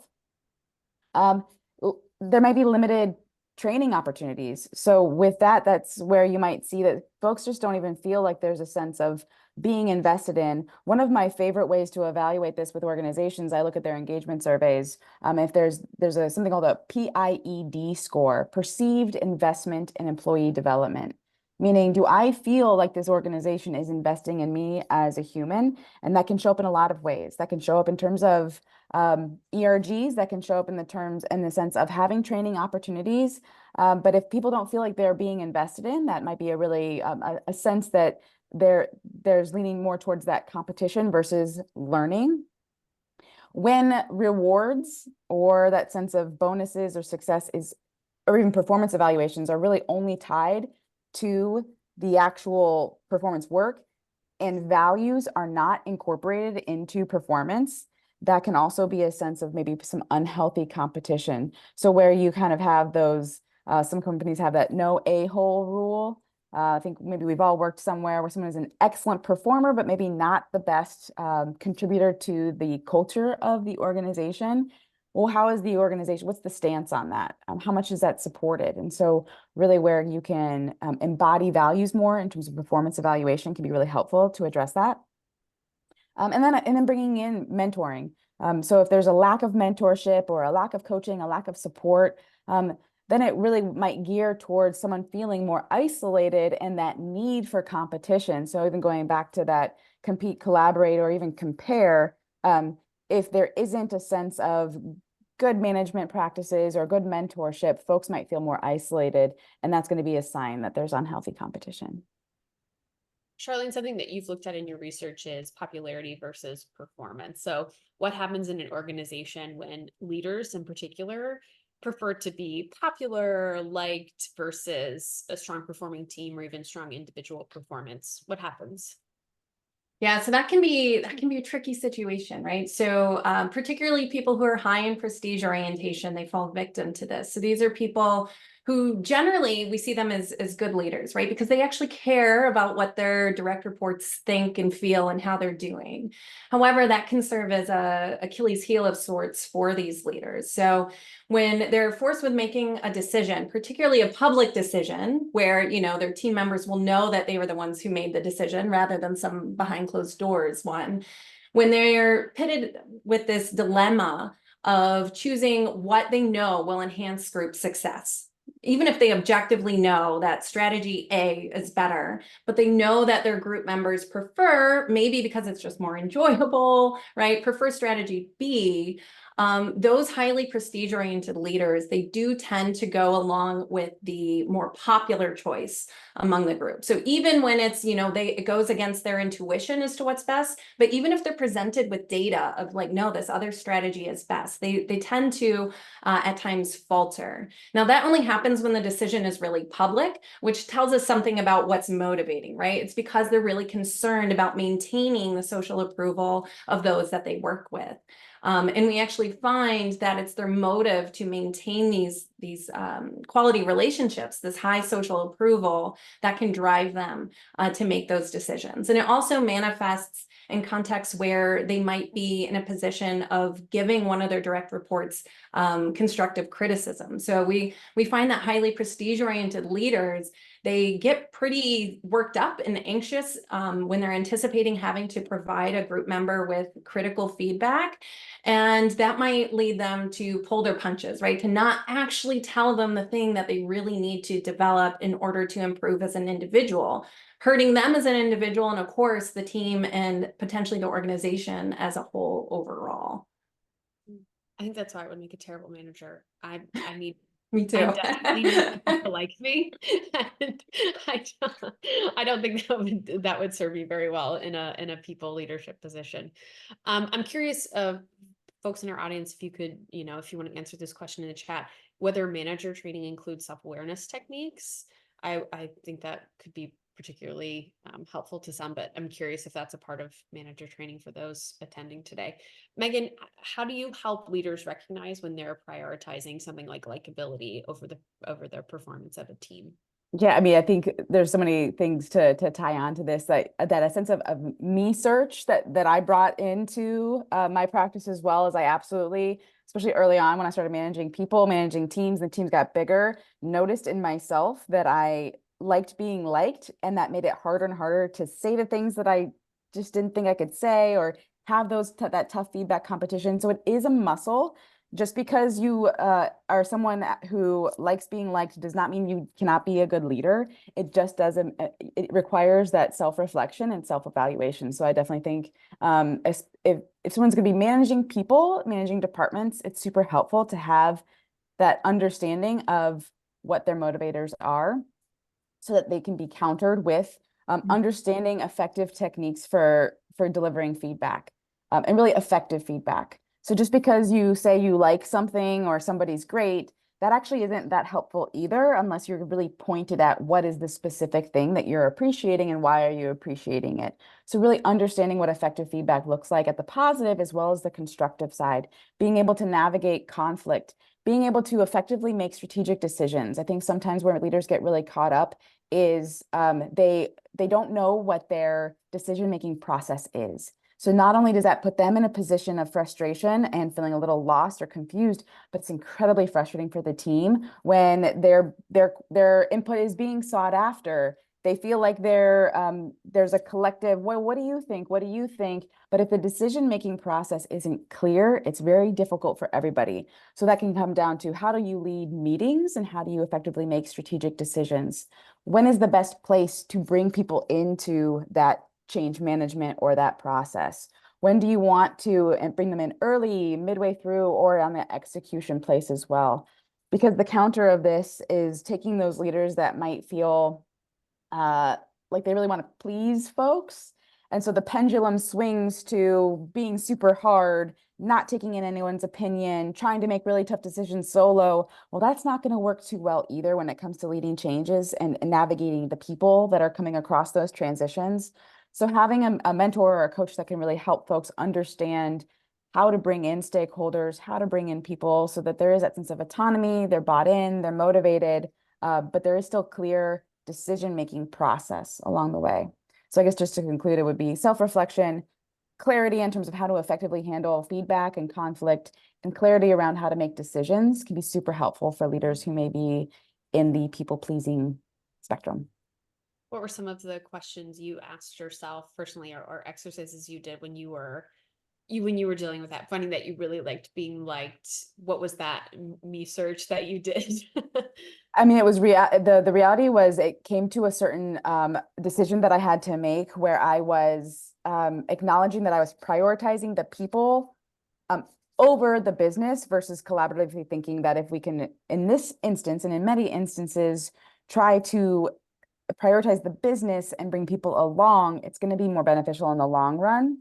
There might be limited training opportunities. So with that, that's where you might see that folks just don't even feel like there's a sense of being invested in. One of my favorite ways to evaluate this with organizations, I look at their engagement surveys. If there's something called a PIED score, perceived investment in employee development. Meaning, do I feel like this organization is investing in me as a human? And that can show up in a lot of ways. That can show up in terms of ERGs, that can show up in the sense of having training opportunities. But if people don't feel like they're being invested in, that might be a really a sense that there's leaning more towards that competition versus learning. When rewards or that sense of bonuses or success or even performance evaluations are really only tied to the actual performance work and values are not incorporated into performance, that can also be a sense of maybe some unhealthy competition. So where you kind of have those, some companies have that no a-hole rule. I think maybe we've all worked somewhere where someone is an excellent performer, but maybe not the best contributor to the culture of the organization. Well, how is the organization? What's the stance on that? How much is that supported? And so really where you can embody values more in terms of performance evaluation can be really helpful to address that. And then bringing in mentoring. So if there's a lack of mentorship or a lack of coaching, a lack of support, then it really might gear towards someone feeling more isolated and that need for competition. So even going back to that compete, collaborate, or even compare, if there isn't a sense of good management practices or good mentorship, folks might feel more isolated, and that's going to be a sign that there's unhealthy competition. Charlene, something that you've looked at in your research is popularity versus performance. So what happens in an organization when leaders in particular prefer to be popular, liked versus a strong performing team or even strong individual performance? What happens? Yeah, so that can be a tricky situation, right? So particularly people who are high in prestige orientation, they fall victim to this. So these are people who generally we see them as good leaders, right? Because they actually care about what their direct reports think and feel and how they're doing. However, that can serve as a Achilles heel of sorts for these leaders. So when they're forced with making a decision, particularly a public decision where, you know, their team members will know that they were the ones who made the decision rather than some behind closed doors one, when they're pitted with this dilemma of choosing what they know will enhance group success, even if they objectively know that strategy A is better, but they know that their group members prefer, maybe because it's just more enjoyable, right? Prefer strategy B. Those highly prestige-oriented leaders, they do tend to go along with the more popular choice among the group. So even when it's, you know, it goes against their intuition as to what's best, but even if they're presented with data of like, no, this other strategy is best, they tend to at times falter. Now that only happens when the decision is really public, which tells us something about what's motivating, right? It's because they're really concerned about maintaining the social approval of those that they work with. And we actually find that it's their motive to maintain these quality relationships, this high social approval that can drive them to make those decisions. And it also manifests in contexts where they might be in a position of giving one of their direct reports constructive criticism. So we find that highly prestige-oriented leaders, they get pretty worked up and anxious when they're anticipating having to provide a group member with critical feedback. And that might lead them to pull their punches, right? To not actually tell them the thing that they really need to develop in order to improve as an individual, hurting them as an individual, and of course, the team and potentially the organization as a whole overall. I think that's why I would make a terrible manager. I need Me too. I desperately need people to like me. And I don't think that would serve me very well in a people leadership position. I'm curious of folks in our audience, if you could, if you want to answer this question in the chat, whether manager training includes self-awareness techniques. I think that could be particularly helpful to some, but I'm curious if that's a part of manager training for those attending today. Megan, how do you help leaders recognize when they're prioritizing something like likability over their performance of a team? Yeah, I mean, I think there's so many things to tie on to this, that a sense of me search that I brought into my practice, as well as I absolutely, especially early on when I started managing people, managing teams, the teams got bigger, noticed in myself that I liked being liked, and that made it harder and harder to say the things that I just didn't think I could say, or have that tough feedback competition. So it is a muscle. Just because you are someone who likes being liked does not mean you cannot be a good leader. It just doesn't, it requires that self-reflection and self-evaluation. So I definitely think if someone's going to be managing people, managing departments, it's super helpful to have that understanding of what their motivators are, so that they can be countered with understanding effective techniques for delivering feedback, and really effective feedback. So just because you say you like something or somebody's great, that actually isn't that helpful either, unless you're really pointed at what is the specific thing that you're appreciating and why are you appreciating it. So really understanding what effective feedback looks like at the positive as well as the constructive side, being able to navigate conflict, being able to effectively make strategic decisions. I think sometimes where leaders get really caught up is they don't know what their decision-making process is. So not only does that put them in a position of frustration and feeling a little lost or confused, but it's incredibly frustrating for the team when their input is being sought after. They feel like there's a collective, well, what do you think? What do you think? But if the decision-making process isn't clear, it's very difficult for everybody. So that can come down to, how do you lead meetings and how do you effectively make strategic decisions? When is the best place to bring people into that change management or that process? When do you want to bring them in early, midway through, or on the execution place as well? Because the counter of this is taking those leaders that might feel like they really want to please folks. And so the pendulum swings to being super hard, not taking in anyone's opinion, trying to make really tough decisions solo. Well, that's not going to work too well either when it comes to leading changes and navigating the people that are coming across those transitions. So having a mentor or a coach that can really help folks understand how to bring in stakeholders, how to bring in people, so that there is that sense of autonomy, they're bought in, they're motivated, but there is still clear decision-making process along the way. So I guess just to conclude, it would be self-reflection, clarity in terms of how to effectively handle feedback and conflict, and clarity around how to make decisions can be super helpful for leaders who may be in the people-pleasing spectrum. What were some of the questions you asked yourself personally, or exercises you did when you were dealing with that, finding that you really liked being liked? What was that me search that you did? I mean, it was the reality was it came to a certain decision that I had to make, where I was acknowledging that I was prioritizing the people over the business, versus collaboratively thinking that if we can, in this instance and in many instances, try to prioritize the business and bring people along, it's going to be more beneficial in the long run.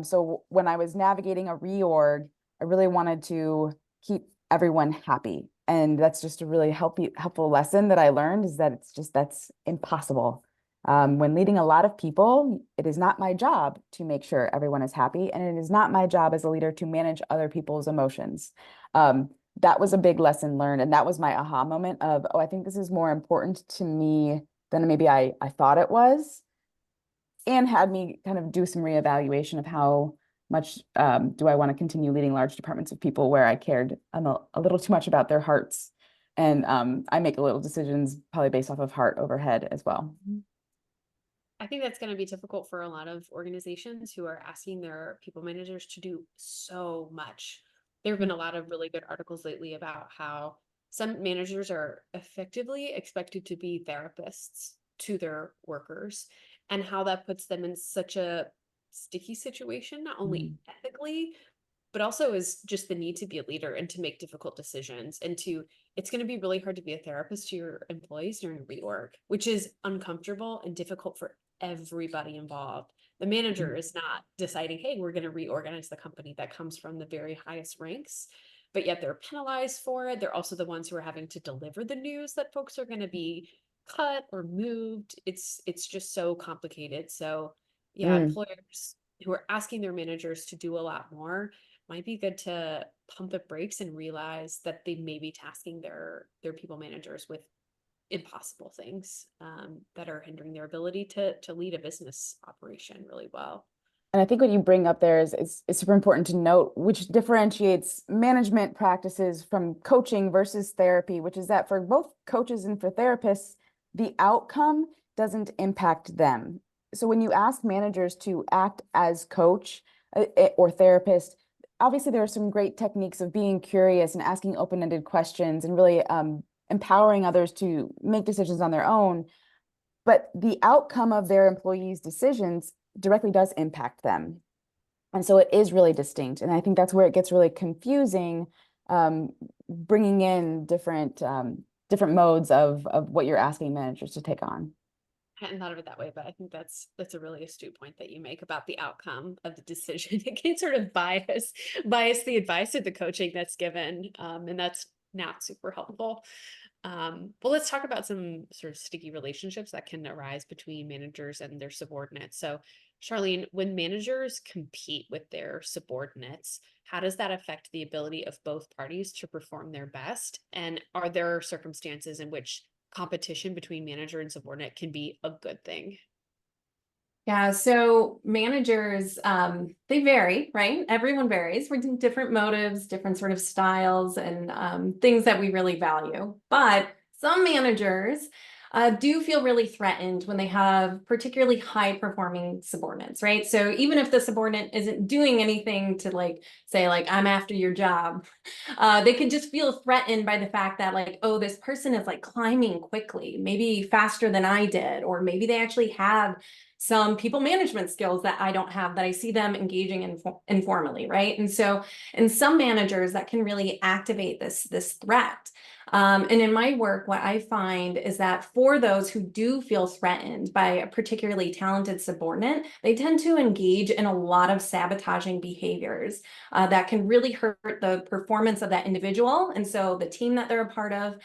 So when I was navigating a reorg, I really wanted to keep everyone happy. And that's just a really helpful lesson that I learned, is that that's impossible. When leading a lot of people, it is not my job to make sure everyone is happy. And it is not my job as a leader to manage other people's emotions. That was a big lesson learned. And that was my aha moment of, oh, I think this is more important to me than maybe I thought it was. and had me kind of do some reevaluation of how much do I want to continue leading large departments of people where I cared a little too much about their hearts. And I make a little decisions probably based off of heart over head as well. I think that's going to be difficult for a lot of organizations who are asking their people managers to do so much. There have been a lot of really good articles lately about how some managers are effectively expected to be therapists to their workers, and how that puts them in such a sticky situation, not only ethically, but also is just the need to be a leader and to make difficult decisions, and to, it's going to be really hard to be a therapist to your employees during a reorg, which is uncomfortable and difficult for everybody involved. The manager is not deciding, hey, we're going to reorganize the company. That comes from the very highest ranks, but yet they're penalized for it. They're also the ones who are having to deliver the news that folks are going to be cut or moved. It's just so complicated. So yeah, employers who are asking their managers to do a lot more, might be good to pump the brakes and realize that they may be tasking their people managers with impossible things that are hindering their ability to lead a business operation really well. And I think what you bring up there is super important to note, which differentiates management practices from coaching versus therapy, which is that for both coaches and for therapists, the outcome doesn't impact them. So when you ask managers to act as coach or therapist, obviously there are some great techniques of being curious and asking open-ended questions and really empowering others to make decisions on their own. But the outcome of their employees' decisions directly does impact them. And so it is really distinct. And I think that's where it gets really confusing, bringing in different modes of what you're asking managers to take on. I hadn't thought of it that way, but I think that's a really astute point that you make about the outcome of the decision. It can sort of bias the advice or the coaching that's given, and that's not super helpful. Well, let's talk about some sort of sticky relationships that can arise between managers and their subordinates. So, Charlene, when managers compete with their subordinates, how does that affect the ability of both parties to perform their best? And are there circumstances in which competition between manager and subordinate can be a good thing? Yeah, so managers, they vary, right? Everyone varies. We're doing different motives, different sort of styles, and things that we really value. But some managers do feel really threatened when they have particularly high-performing subordinates, right? So even if the subordinate isn't doing anything to say I'm after your job, they could just feel threatened by the fact that oh, this person is climbing quickly, maybe faster than I did, or maybe they actually have some people management skills that I don't have, that I see them engaging in informally, right? And so in some managers that can really activate this threat. And in my work, what I find is that for those who do feel threatened by a particularly talented subordinate, they tend to engage in a lot of sabotaging behaviors that can really hurt the performance of that individual, and so the team that they're a part of,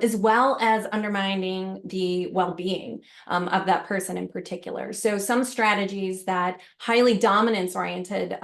as well as undermining the well-being of that person in particular. So some strategies that highly dominance-oriented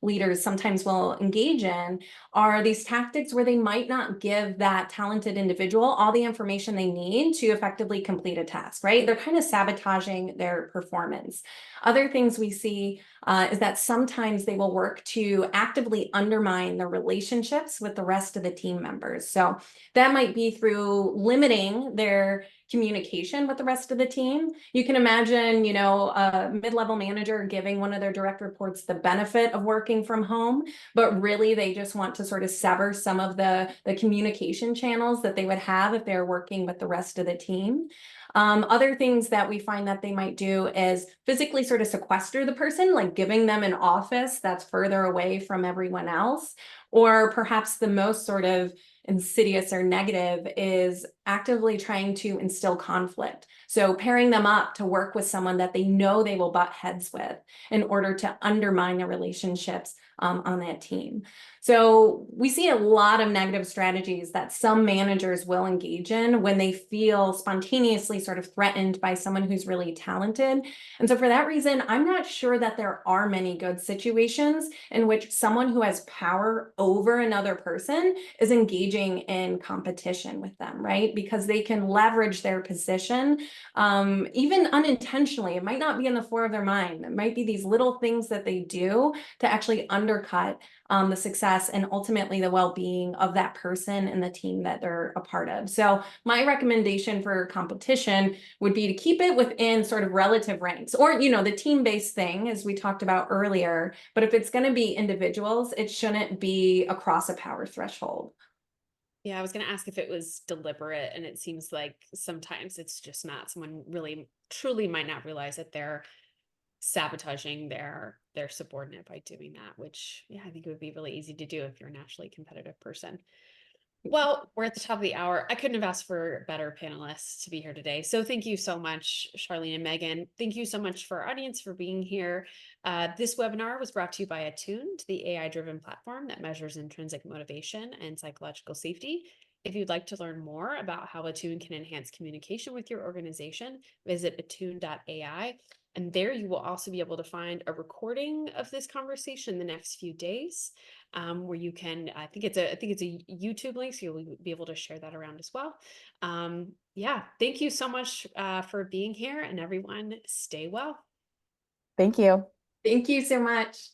leaders sometimes will engage in are these tactics where they might not give that talented individual all the information they need to effectively complete a task, right? They're kind of sabotaging their performance. Other things we see is that sometimes they will work to actively undermine the relationships with the rest of the team members. So that might be through limiting their communication with the rest of the team. You can imagine, a mid-level manager giving one of their direct reports the benefit of working from home, but really they just want to sort of sever some of the communication channels that they would have if they're working with the rest of the team. Other things that we find that they might do is physically sort of sequester the person, like giving them an office that's further away from everyone else. Or perhaps the most sort of insidious or negative is actively trying to instill conflict. So pairing them up to work with someone that they know they will butt heads with in order to undermine their relationships on that team. So we see a lot of negative strategies that some managers will engage in when they feel spontaneously sort of threatened by someone who's really talented. And so for that reason, I'm not sure that there are many good situations in which someone who has power over another person is engaging engaging in competition with them, right? Because they can leverage their position, even unintentionally. It might not be in the fore of their mind. It might be these little things that they do to actually undercut the success and ultimately the well-being of that person and the team that they're a part of. So my recommendation for competition would be to keep it within sort of relative ranks, or, you know, the team-based thing, as we talked about earlier. But if it's going to be individuals, it shouldn't be across a power threshold. Yeah, I was going to ask if it was deliberate, and it seems like sometimes it's just not. Someone really truly might not realize that they're sabotaging their subordinate by doing that, which, yeah, I think it would be really easy to do if you're a naturally competitive person. Well, we're at the top of the hour. I couldn't have asked for better panelists to be here today. So thank you so much, Charlene and Megan. Thank you so much for our audience for being here. This webinar was brought to you by Attuned, the AI-driven platform that measures intrinsic motivation and psychological safety. If you'd like to learn more about how Attuned can enhance communication with your organization, visit attune.ai. And there you will also be able to find a recording of this conversation in the next few days, where you can, I think it's a YouTube link, so you'll be able to share that around as well. Yeah, thank you so much for being here, and everyone stay well. Thank you. Thank you so much.